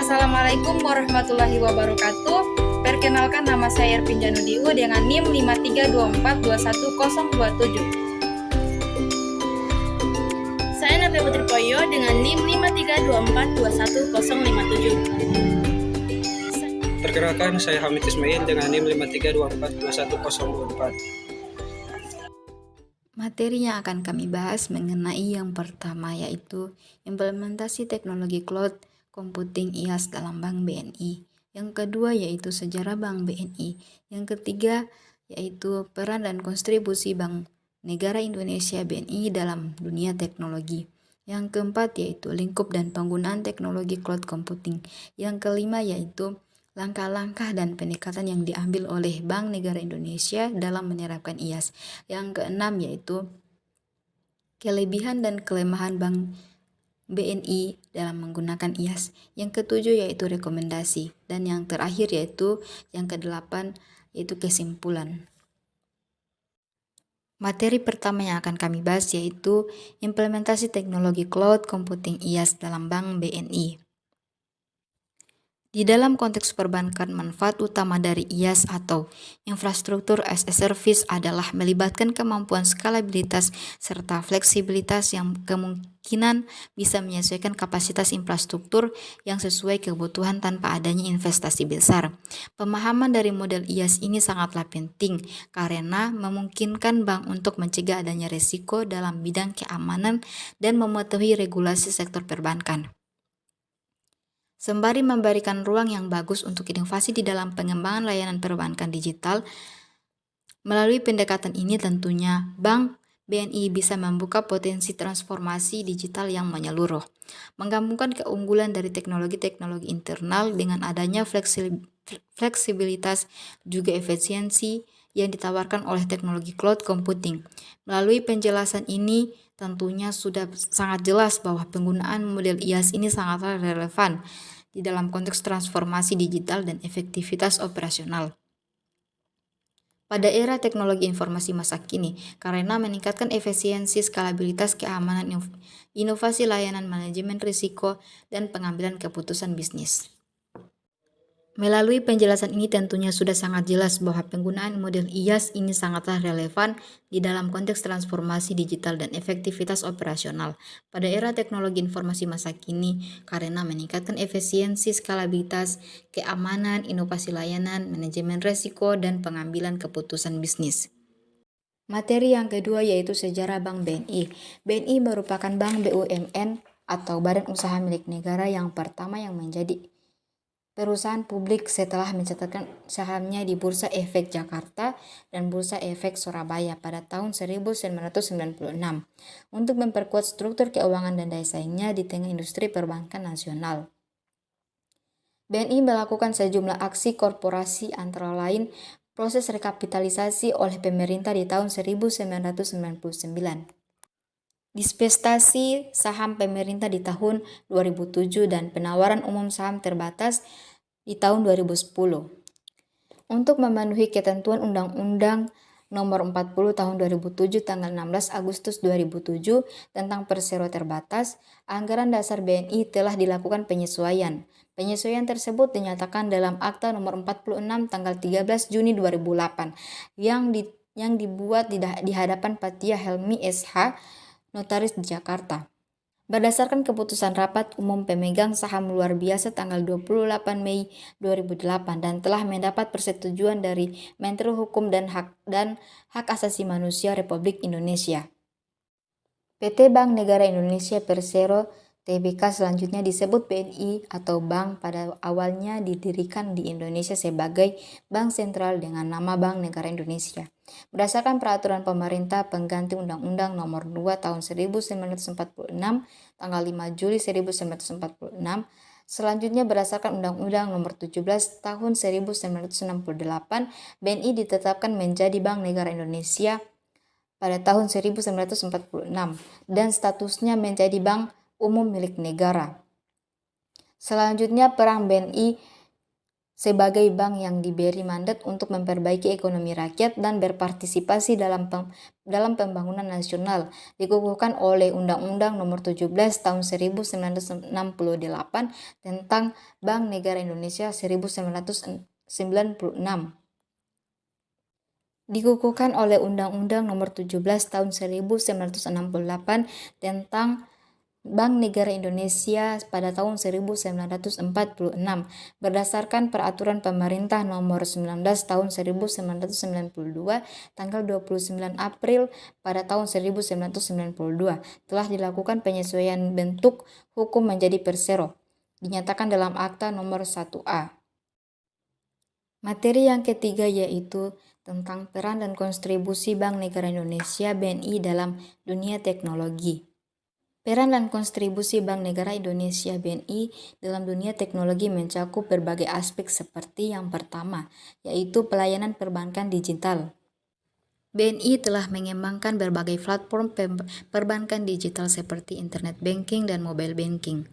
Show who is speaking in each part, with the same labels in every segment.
Speaker 1: Assalamualaikum warahmatullahi wabarakatuh. Perkenalkan, nama saya Ervin Janudiu dengan NIM 5324211027.
Speaker 2: Saya Nabila Putri Poyo dengan NIM 5324211027.
Speaker 3: Perkenalkan, saya Hamid Ismail dengan NIM 5324211024.
Speaker 4: Materi yang akan kami bahas mengenai yang pertama yaitu implementasi teknologi cloud computing IaaS dalam Bank BNI. Yang kedua yaitu sejarah Bank BNI. Yang ketiga yaitu peran dan kontribusi Bank Negara Indonesia BNI dalam dunia teknologi. Yang keempat yaitu lingkup dan penggunaan teknologi cloud computing. Yang kelima yaitu langkah-langkah dan pendekatan yang diambil oleh Bank Negara Indonesia dalam menerapkan IaaS. Yang keenam yaitu kelebihan dan kelemahan Bank BNI dalam menggunakan IaaS. Yang ketujuh yaitu rekomendasi. Dan yang terakhir yaitu yang kedelapan yaitu kesimpulan. Materi pertama yang akan kami bahas yaitu implementasi teknologi cloud computing IaaS dalam Bank BNI. Di dalam konteks perbankan, manfaat utama dari IaaS atau infrastruktur as a service adalah melibatkan kemampuan skalabilitas serta fleksibilitas yang kemungkinan bisa menyesuaikan kapasitas infrastruktur yang sesuai kebutuhan tanpa adanya investasi besar. Pemahaman dari model IaaS ini sangatlah penting karena memungkinkan bank untuk mencegah adanya risiko dalam bidang keamanan dan mematuhi regulasi sektor perbankan, sembari memberikan ruang yang bagus untuk inovasi di dalam pengembangan layanan perbankan digital. Melalui pendekatan ini tentunya Bank BNI bisa membuka potensi transformasi digital yang menyeluruh, menggabungkan keunggulan dari teknologi-teknologi internal dengan adanya fleksibilitas juga efisiensi yang ditawarkan oleh teknologi cloud computing. Melalui penjelasan ini tentunya sudah sangat jelas bahwa penggunaan model IaaS ini sangatlah relevan di dalam konteks transformasi digital dan efektivitas operasional pada era teknologi informasi masa kini, karena meningkatkan efisiensi, skalabilitas, keamanan, inovasi layanan, manajemen risiko, dan pengambilan keputusan bisnis. Melalui penjelasan ini tentunya sudah sangat jelas bahwa penggunaan model IaaS ini sangatlah relevan di dalam konteks transformasi digital dan efektivitas operasional pada era teknologi informasi masa kini karena meningkatkan efisiensi, skalabilitas, keamanan, inovasi layanan, manajemen risiko, dan pengambilan keputusan bisnis. Materi yang kedua yaitu sejarah Bank BNI. BNI merupakan bank BUMN atau badan usaha milik negara yang pertama yang menjadi perusahaan publik setelah mencatatkan sahamnya di Bursa Efek Jakarta dan Bursa Efek Surabaya pada tahun 1996 untuk memperkuat struktur keuangan dan daya saingnya di tengah industri perbankan nasional. BNI melakukan sejumlah aksi korporasi antara lain proses rekapitalisasi oleh pemerintah di tahun 1999. Dispensasi saham pemerintah di tahun 2007 dan penawaran umum saham terbatas di tahun 2010. Untuk memenuhi ketentuan Undang-Undang Nomor 40 Tahun 2007 tanggal 16 Agustus 2007 tentang persero terbatas, anggaran dasar BNI telah dilakukan penyesuaian. Penyesuaian tersebut dinyatakan dalam Akta Nomor 46 tanggal 13 Juni 2008 yang dibuat di hadapan Patia Helmi SH, Notaris di Jakarta. Berdasarkan keputusan Rapat Umum Pemegang Saham Luar Biasa tanggal 28 Mei 2008 dan telah mendapat persetujuan dari Menteri Hukum dan Hak Asasi Manusia Republik Indonesia. PT Bank Negara Indonesia Persero Tbk selanjutnya disebut BNI atau bank pada awalnya didirikan di Indonesia sebagai bank sentral dengan nama Bank Negara Indonesia. Berdasarkan peraturan pemerintah pengganti Undang-Undang Nomor 2 Tahun 1946 tanggal 5 Juli 1946, selanjutnya berdasarkan Undang-Undang Nomor 17 Tahun 1968, BNI ditetapkan menjadi Bank Negara Indonesia pada tahun 1946 dan statusnya menjadi bank umum milik negara. Selanjutnya peran BNI sebagai bank yang diberi mandat untuk memperbaiki ekonomi rakyat dan berpartisipasi dalam pembangunan nasional, dikukuhkan oleh Undang-Undang Nomor 17 Tahun 1968 tentang Bank Negara Indonesia 1996. Dikukuhkan oleh Undang-Undang Nomor 17 Tahun 1968 tentang Bank Negara Indonesia pada tahun 1946 berdasarkan Peraturan Pemerintah Nomor 19 Tahun 1992 tanggal 29 April pada tahun 1992 telah dilakukan penyesuaian bentuk hukum menjadi persero, dinyatakan dalam Akta Nomor 1A. Materi yang ketiga yaitu tentang peran dan kontribusi Bank Negara Indonesia (BNI) dalam dunia teknologi. Peran dan kontribusi Bank Negara Indonesia (BNI) dalam dunia teknologi mencakup berbagai aspek seperti yang pertama, yaitu pelayanan perbankan digital. BNI telah mengembangkan berbagai platform perbankan digital seperti internet banking dan mobile banking.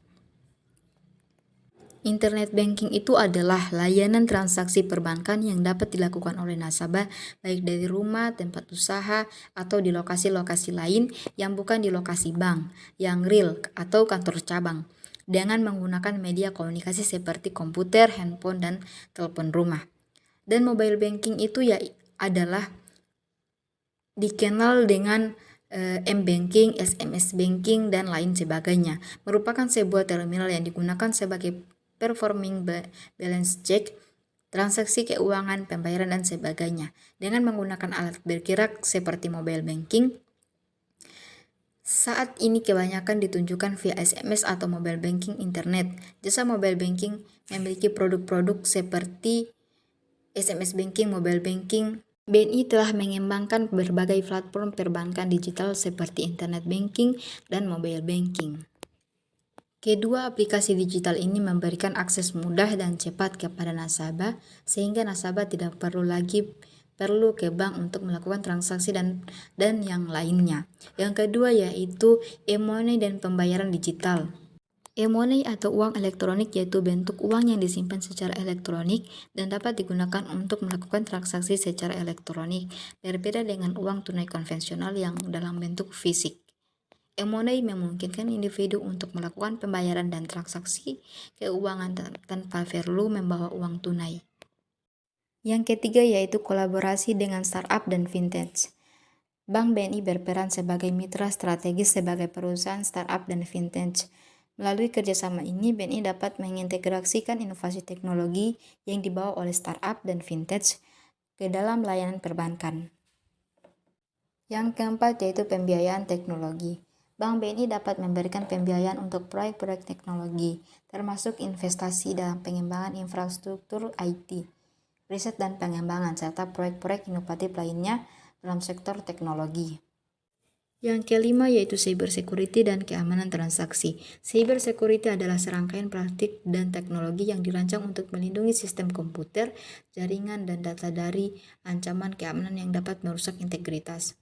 Speaker 4: Internet banking itu adalah layanan transaksi perbankan yang dapat dilakukan oleh nasabah baik dari rumah, tempat usaha, atau di lokasi-lokasi lain yang bukan di lokasi bank, yang real atau kantor cabang, dengan menggunakan media komunikasi seperti komputer, handphone, dan telepon rumah. Dan mobile banking itu adalah dikenal dengan M-banking, SMS banking, dan lain sebagainya, merupakan sebuah terminal yang digunakan sebagai performing balance check, transaksi keuangan, pembayaran, dan sebagainya. Dengan menggunakan alat bergerak seperti mobile banking, saat ini kebanyakan ditunjukkan via SMS atau mobile banking internet. Jasa mobile banking memiliki produk-produk seperti SMS banking, mobile banking. BNI telah mengembangkan berbagai platform perbankan digital seperti internet banking dan mobile banking. Kedua aplikasi digital ini memberikan akses mudah dan cepat kepada nasabah, sehingga nasabah tidak perlu ke bank untuk melakukan transaksi dan yang lainnya. Yang kedua yaitu e-money dan pembayaran digital. E-money atau uang elektronik yaitu bentuk uang yang disimpan secara elektronik dan dapat digunakan untuk melakukan transaksi secara elektronik, berbeda dengan uang tunai konvensional yang dalam bentuk fisik. E-money memungkinkan individu untuk melakukan pembayaran dan transaksi keuangan tanpa perlu membawa uang tunai. Yang ketiga yaitu kolaborasi dengan startup dan fintech. Bank BNI berperan sebagai mitra strategis sebagai perusahaan startup dan fintech. Melalui kerjasama ini, BNI dapat mengintegrasikan inovasi teknologi yang dibawa oleh startup dan fintech ke dalam layanan perbankan. Yang keempat yaitu pembiayaan teknologi. Bank BNI dapat memberikan pembiayaan untuk proyek-proyek teknologi, termasuk investasi dalam pengembangan infrastruktur IT, riset dan pengembangan, serta proyek-proyek inovatif lainnya dalam sektor teknologi. Yang kelima yaitu cybersecurity dan keamanan transaksi. Cybersecurity adalah serangkaian praktik dan teknologi yang dirancang untuk melindungi sistem komputer, jaringan, dan data dari ancaman keamanan yang dapat merusak integritas,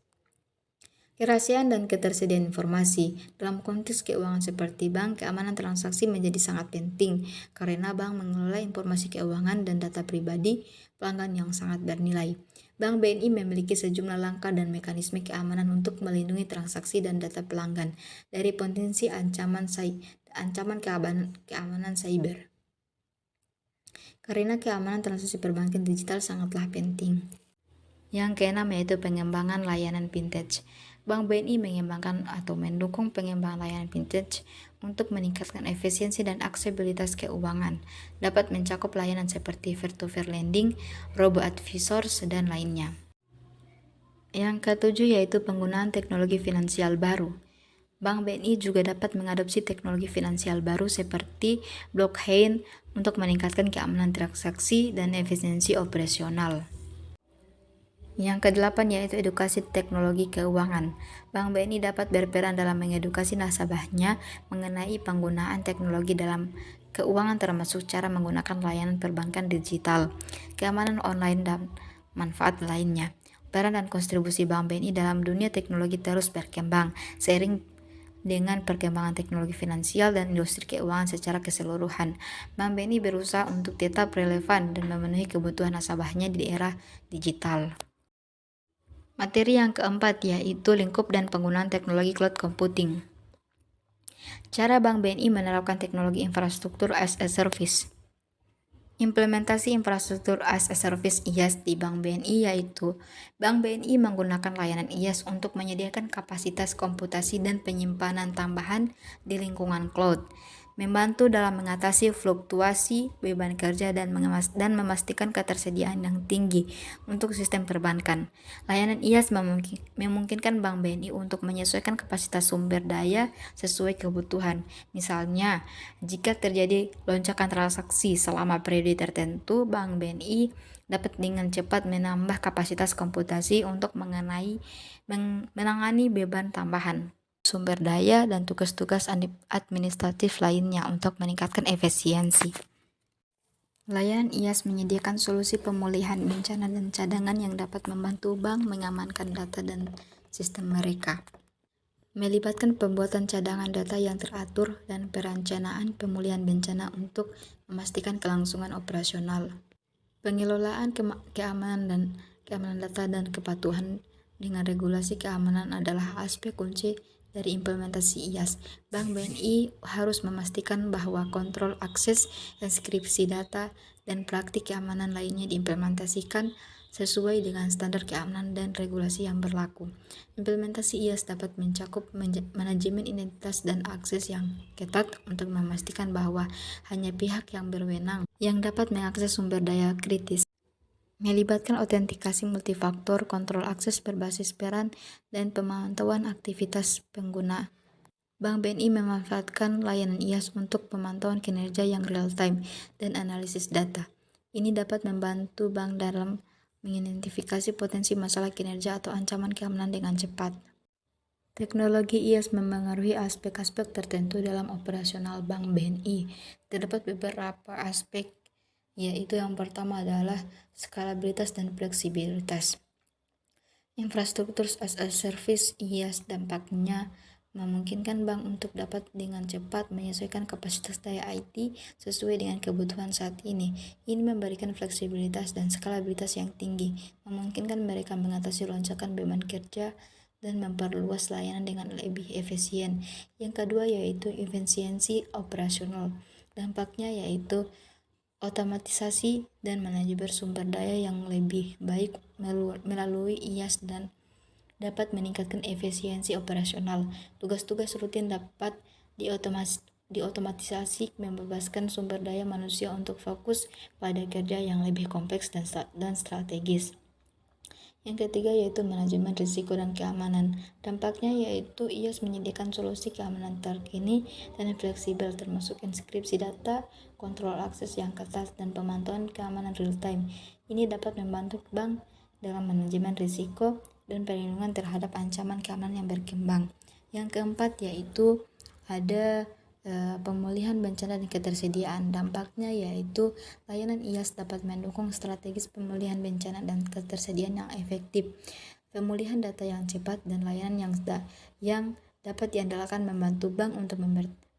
Speaker 4: kerahasiaan, dan ketersediaan informasi. Dalam konteks keuangan seperti bank, keamanan transaksi menjadi sangat penting karena bank mengelola informasi keuangan dan data pribadi pelanggan yang sangat bernilai. Bank BNI memiliki sejumlah langkah dan mekanisme keamanan untuk melindungi transaksi dan data pelanggan dari potensi ancaman keamanan cyber. Karena keamanan transaksi perbankan digital sangatlah penting. Yang keenam yaitu pengembangan layanan fintech. Bank BNI mengembangkan atau mendukung pengembangan layanan fintech untuk meningkatkan efisiensi dan aksesibilitas keuangan. Dapat mencakup layanan seperti peer-to-peer lending, robo-advisors, dan lainnya. Yang ketujuh yaitu penggunaan teknologi finansial baru. Bank BNI juga dapat mengadopsi teknologi finansial baru seperti blockchain untuk meningkatkan keamanan transaksi dan efisiensi operasional. Yang kedelapan yaitu edukasi teknologi keuangan. Bank BNI dapat berperan dalam mengedukasi nasabahnya mengenai penggunaan teknologi dalam keuangan, termasuk cara menggunakan layanan perbankan digital, keamanan online, dan manfaat lainnya. Peran dan kontribusi Bank BNI dalam dunia teknologi terus berkembang seiring dengan perkembangan teknologi finansial dan industri keuangan secara keseluruhan. Bank BNI berusaha untuk tetap relevan dan memenuhi kebutuhan nasabahnya di era digital. Materi yang keempat yaitu lingkup dan penggunaan teknologi cloud computing. Cara Bank BNI menerapkan teknologi infrastruktur as a service. Implementasi infrastruktur as a service IaaS di Bank BNI yaitu Bank BNI menggunakan layanan IaaS untuk menyediakan kapasitas komputasi dan penyimpanan tambahan di lingkungan cloud, membantu dalam mengatasi fluktuasi beban kerja dan memastikan ketersediaan yang tinggi untuk sistem perbankan. Layanan IaaS memungkinkan Bank BNI untuk menyesuaikan kapasitas sumber daya sesuai kebutuhan. Misalnya, jika terjadi lonjakan transaksi selama periode tertentu, Bank BNI dapat dengan cepat menambah kapasitas komputasi untuk menangani beban tambahan sumber daya dan tugas-tugas administratif lainnya untuk meningkatkan efisiensi. Layanan IaaS menyediakan solusi pemulihan bencana dan cadangan yang dapat membantu bank mengamankan data dan sistem mereka. Melibatkan pembuatan cadangan data yang teratur dan perencanaan pemulihan bencana untuk memastikan kelangsungan operasional. Pengelolaan keamanan data dan kepatuhan dengan regulasi keamanan adalah aspek kunci dari implementasi IaaS. Bank BNI harus memastikan bahwa kontrol akses, enkripsi data, dan praktik keamanan lainnya diimplementasikan sesuai dengan standar keamanan dan regulasi yang berlaku. Implementasi IaaS dapat mencakup manajemen identitas dan akses yang ketat untuk memastikan bahwa hanya pihak yang berwenang yang dapat mengakses sumber daya kritis. Melibatkan autentikasi multifaktor, kontrol akses berbasis peran, dan pemantauan aktivitas pengguna. Bank BNI memanfaatkan layanan IaaS untuk pemantauan kinerja yang real-time dan analisis data. Ini dapat membantu bank dalam mengidentifikasi potensi masalah kinerja atau ancaman keamanan dengan cepat. Teknologi IaaS memengaruhi aspek-aspek tertentu dalam operasional Bank BNI. Terdapat beberapa aspek, yaitu yang pertama adalah skalabilitas dan fleksibilitas. Infrastruktur as a service IaaS dampaknya memungkinkan bank untuk dapat dengan cepat menyesuaikan kapasitas daya IT sesuai dengan kebutuhan saat ini. Ini memberikan fleksibilitas dan skalabilitas yang tinggi, memungkinkan mereka mengatasi lonjakan beban kerja dan memperluas layanan dengan lebih efisien. Yang kedua yaitu efisiensi operasional. Dampaknya yaitu otomatisasi dan manajemen sumber daya yang lebih baik melalui IaaS dan dapat meningkatkan efisiensi operasional. Tugas-tugas rutin dapat diotomatisasi, membebaskan sumber daya manusia untuk fokus pada kerja yang lebih kompleks dan strategis. Yang ketiga yaitu manajemen risiko dan keamanan. Dampaknya yaitu IaaS menyediakan solusi keamanan terkini dan fleksibel termasuk enkripsi data, kontrol akses yang ketat, dan pemantauan keamanan real-time. Ini dapat membantu bank dalam manajemen risiko dan perlindungan terhadap ancaman keamanan yang berkembang. Yang keempat yaitu ada pemulihan bencana dan ketersediaan. Dampaknya yaitu layanan IaaS dapat mendukung strategis pemulihan bencana dan ketersediaan yang efektif, pemulihan data yang cepat, dan layanan yang dapat diandalkan membantu bank untuk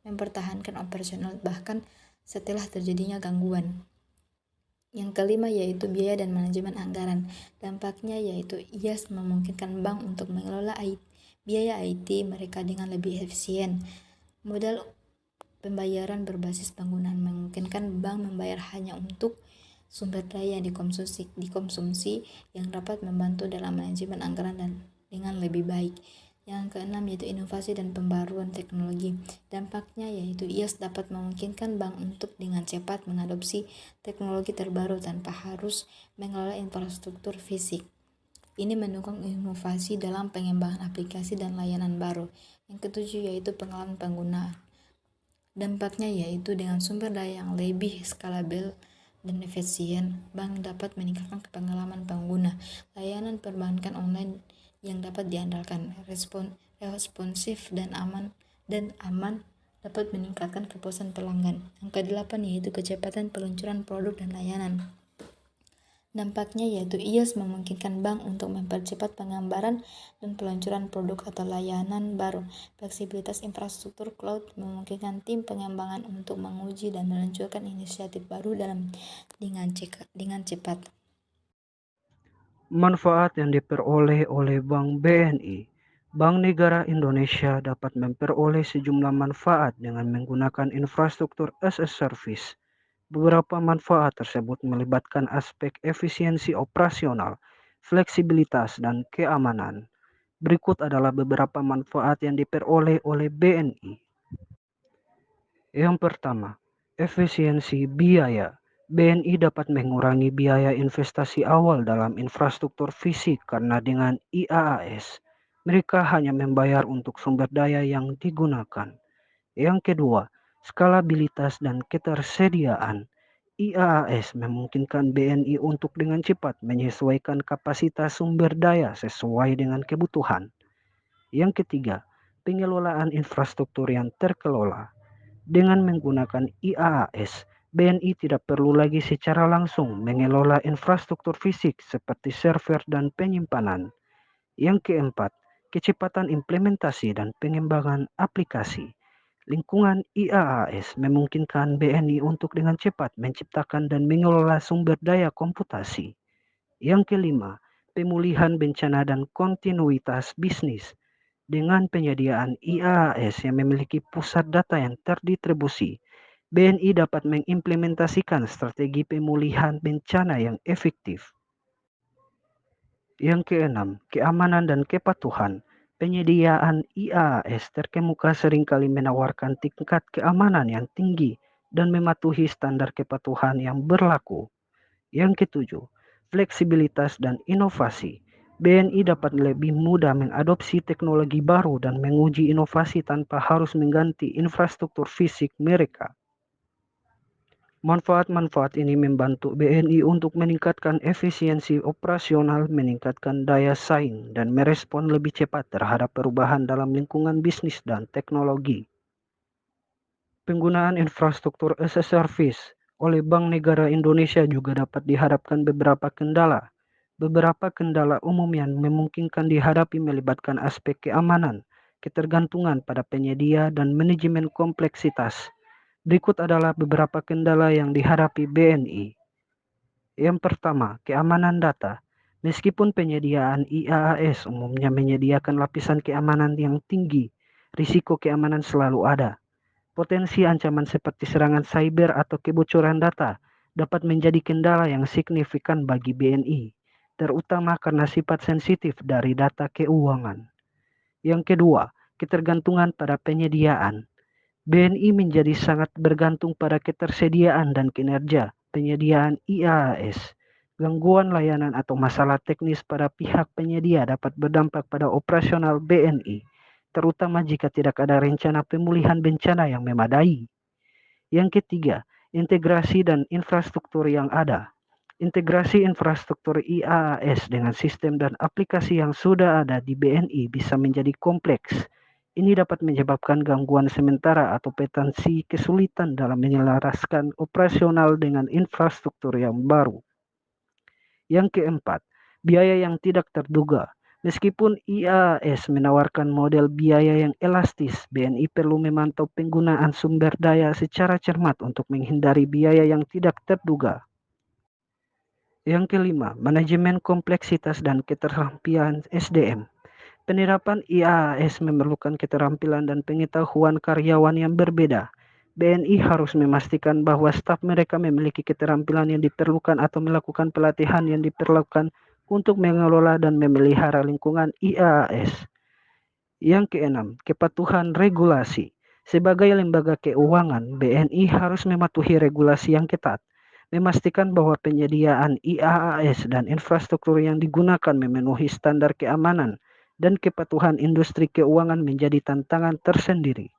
Speaker 4: mempertahankan operasional bahkan setelah terjadinya gangguan. Yang kelima yaitu biaya dan manajemen anggaran. Dampaknya yaitu IaaS memungkinkan bank untuk mengelola biaya IT mereka dengan lebih efisien. Modal pembayaran berbasis penggunaan memungkinkan bank membayar hanya untuk sumber daya yang dikonsumsi yang dapat membantu dalam manajemen anggaran dan dengan lebih baik. Yang keenam yaitu inovasi dan pembaruan teknologi. Dampaknya yaitu IaaS dapat memungkinkan bank untuk dengan cepat mengadopsi teknologi terbaru tanpa harus mengelola infrastruktur fisik. Ini mendukung inovasi dalam pengembangan aplikasi dan layanan baru. Yang ketujuh yaitu pengalaman pengguna. Dampaknya yaitu dengan sumber daya yang lebih skalabel dan efisien, bank dapat meningkatkan pengalaman pengguna. Layanan perbankan online yang dapat diandalkan, responsif dan aman dapat meningkatkan kepuasan pelanggan. Yang kedelapan yaitu kecepatan peluncuran produk dan layanan. Dampaknya yaitu IOS memungkinkan bank untuk mempercepat pengambaran dan peluncuran produk atau layanan baru. Fleksibilitas infrastruktur cloud memungkinkan tim pengembangan untuk menguji dan meluncurkan inisiatif baru dengan cepat.
Speaker 3: Manfaat yang diperoleh oleh Bank BNI. Bank Negara Indonesia dapat memperoleh sejumlah manfaat dengan menggunakan infrastruktur as a service. Beberapa manfaat tersebut melibatkan aspek efisiensi operasional, fleksibilitas, dan keamanan. Berikut adalah beberapa manfaat yang diperoleh oleh BNI. Yang pertama, efisiensi biaya. BNI dapat mengurangi biaya investasi awal dalam infrastruktur fisik karena dengan IaaS, mereka hanya membayar untuk sumber daya yang digunakan. Yang kedua, skalabilitas dan ketersediaan. IaaS memungkinkan BNI untuk dengan cepat menyesuaikan kapasitas sumber daya sesuai dengan kebutuhan. Yang ketiga, pengelolaan infrastruktur yang terkelola. Dengan menggunakan IaaS, BNI tidak perlu lagi secara langsung mengelola infrastruktur fisik seperti server dan penyimpanan. Yang keempat, kecepatan implementasi dan pengembangan aplikasi. Lingkungan IaaS memungkinkan BNI untuk dengan cepat menciptakan dan mengelola sumber daya komputasi. Yang kelima, pemulihan bencana dan kontinuitas bisnis. Dengan penyediaan IaaS yang memiliki pusat data yang terdistribusi, BNI dapat mengimplementasikan strategi pemulihan bencana yang efektif. Yang keenam, keamanan dan kepatuhan. Penyediaan IaaS terkemuka seringkali menawarkan tingkat keamanan yang tinggi dan mematuhi standar kepatuhan yang berlaku. Yang ketujuh, fleksibilitas dan inovasi. BNI dapat lebih mudah mengadopsi teknologi baru dan menguji inovasi tanpa harus mengganti infrastruktur fisik mereka. Manfaat-manfaat ini membantu BNI untuk meningkatkan efisiensi operasional, meningkatkan daya saing, dan merespon lebih cepat terhadap perubahan dalam lingkungan bisnis dan teknologi. Penggunaan infrastruktur as a service oleh Bank Negara Indonesia juga dapat dihadapkan beberapa kendala. Beberapa kendala umum yang memungkinkan dihadapi melibatkan aspek keamanan, ketergantungan pada penyedia, dan manajemen kompleksitas. Berikut adalah beberapa kendala yang dihadapi BNI. Yang pertama, keamanan data. Meskipun penyediaan IaaS umumnya menyediakan lapisan keamanan yang tinggi, risiko keamanan selalu ada. Potensi ancaman seperti serangan cyber atau kebocoran data dapat menjadi kendala yang signifikan bagi BNI, terutama karena sifat sensitif dari data keuangan. Yang kedua, ketergantungan pada penyediaan. BNI menjadi sangat bergantung pada ketersediaan dan kinerja penyediaan IaaS. Gangguan layanan atau masalah teknis pada pihak penyedia dapat berdampak pada operasional BNI, terutama jika tidak ada rencana pemulihan bencana yang memadai. Yang ketiga, integrasi dan infrastruktur yang ada. Integrasi infrastruktur IaaS dengan sistem dan aplikasi yang sudah ada di BNI bisa menjadi kompleks. Ini dapat menyebabkan gangguan sementara atau potensi kesulitan dalam menyelaraskan operasional dengan infrastruktur yang baru. Yang keempat, biaya yang tidak terduga. Meskipun IaaS menawarkan model biaya yang elastis, BNI perlu memantau penggunaan sumber daya secara cermat untuk menghindari biaya yang tidak terduga. Yang kelima, manajemen kompleksitas dan keterampilan SDM. Penerapan IaaS memerlukan keterampilan dan pengetahuan karyawan yang berbeda. BNI harus memastikan bahwa staf mereka memiliki keterampilan yang diperlukan atau melakukan pelatihan yang diperlukan untuk mengelola dan memelihara lingkungan IaaS. Yang keenam, kepatuhan regulasi. Sebagai lembaga keuangan, BNI harus mematuhi regulasi yang ketat, memastikan bahwa penyediaan IaaS dan infrastruktur yang digunakan memenuhi standar keamanan dan kepatuhan industri keuangan menjadi tantangan tersendiri.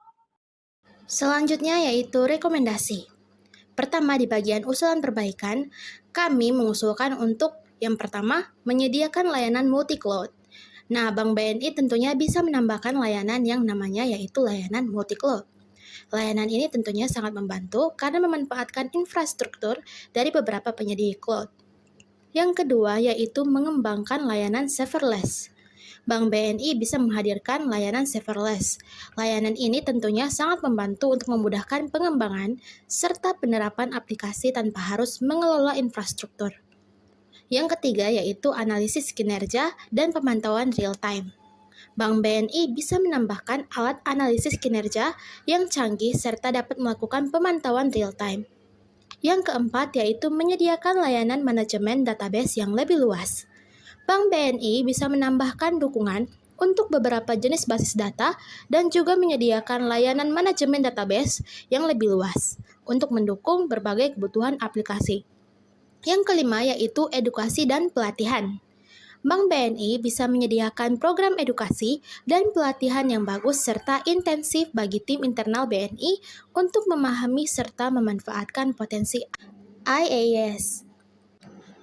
Speaker 2: Selanjutnya yaitu rekomendasi. Pertama, di bagian usulan perbaikan, kami mengusulkan untuk yang pertama, menyediakan layanan multi-cloud. Nah, Bank BNI tentunya bisa menambahkan layanan yang namanya yaitu layanan multi-cloud. Layanan ini tentunya sangat membantu karena memanfaatkan infrastruktur dari beberapa penyedia cloud. Yang kedua yaitu mengembangkan layanan serverless. Bank BNI bisa menghadirkan layanan serverless. Layanan ini tentunya sangat membantu untuk memudahkan pengembangan serta penerapan aplikasi tanpa harus mengelola infrastruktur. Yang ketiga yaitu analisis kinerja dan pemantauan real-time. Bank BNI bisa menambahkan alat analisis kinerja yang canggih serta dapat melakukan pemantauan real-time. Yang keempat yaitu menyediakan layanan manajemen database yang lebih luas. Bank BNI bisa menambahkan dukungan untuk beberapa jenis basis data dan juga menyediakan layanan manajemen database yang lebih luas untuk mendukung berbagai kebutuhan aplikasi. Yang kelima yaitu edukasi dan pelatihan. Bank BNI bisa menyediakan program edukasi dan pelatihan yang bagus serta intensif bagi tim internal BNI untuk memahami serta memanfaatkan potensi IaaS.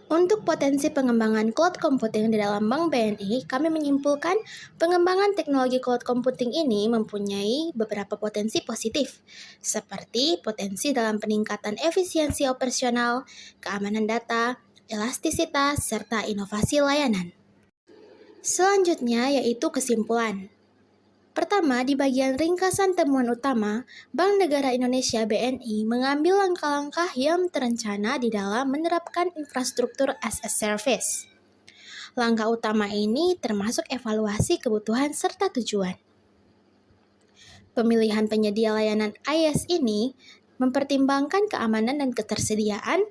Speaker 2: Untuk potensi pengembangan cloud computing di dalam Bank BNI, kami menyimpulkan pengembangan teknologi cloud computing ini mempunyai beberapa potensi positif, seperti potensi dalam peningkatan efisiensi operasional, keamanan data, elastisitas, serta inovasi layanan. Selanjutnya yaitu kesimpulan. Pertama, di bagian ringkasan temuan utama, Bank Negara Indonesia BNI mengambil langkah-langkah yang terencana di dalam menerapkan infrastruktur as a service. Langkah utama ini termasuk evaluasi kebutuhan serta tujuan. Pemilihan penyedia layanan IaaS ini mempertimbangkan keamanan dan ketersediaan,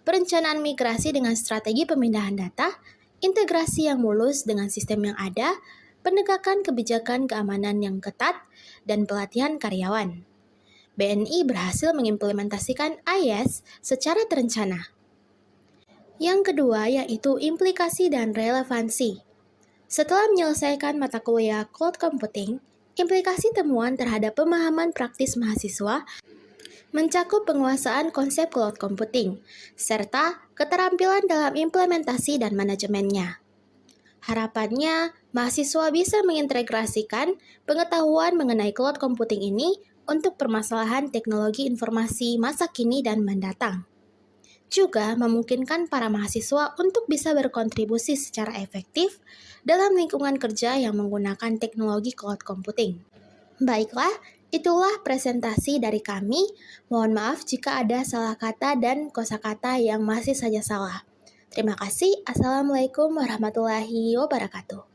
Speaker 2: perencanaan migrasi dengan strategi pemindahan data, integrasi yang mulus dengan sistem yang ada, penegakan kebijakan keamanan yang ketat, dan pelatihan karyawan. BNI berhasil mengimplementasikan IaaS secara terencana. Yang kedua yaitu implikasi dan relevansi. Setelah menyelesaikan mata kuliah Cloud Computing, implikasi temuan terhadap pemahaman praktis mahasiswa mencakup penguasaan konsep cloud computing, serta keterampilan dalam implementasi dan manajemennya. Harapannya, mahasiswa bisa mengintegrasikan pengetahuan mengenai cloud computing ini untuk permasalahan teknologi informasi masa kini dan mendatang. Juga memungkinkan para mahasiswa untuk bisa berkontribusi secara efektif dalam lingkungan kerja yang menggunakan teknologi cloud computing. Baiklah, itulah presentasi dari kami. Mohon maaf jika ada salah kata dan kosakata yang masih saja salah. Terima kasih. Assalamualaikum warahmatullahi wabarakatuh.